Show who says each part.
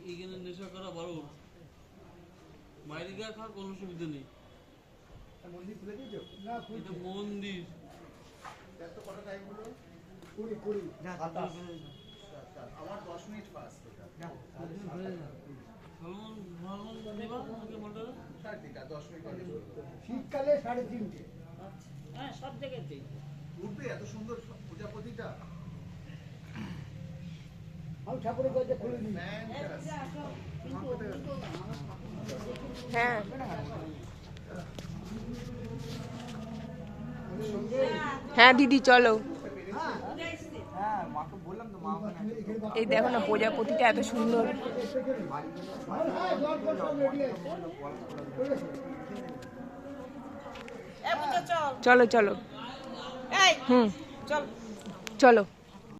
Speaker 1: এইখানে নেশা করা ভালো, বাইরে গিয়ে খাওয়ার কোনো সুবিধা নেই।
Speaker 2: মন্দির খুলে দিয়েছো?
Speaker 1: এটা মন্দির।
Speaker 2: কটা টাইম হলো? 20 আমার 10 মিনিট ফাস্ট। শীতকালে 3:30।
Speaker 3: হ্যাঁ, সব জায়গাতেই
Speaker 2: উঠবে এত সুন্দর প্রজাপতিটা। আমি ঠাকুরের দরজা খুলে দিই।
Speaker 4: হ্যাঁ হ্যাঁ দিদি চলো। এই দেখো না প্রজাপতিটা এত সুন্দর। চলো চলো। হুম চলো।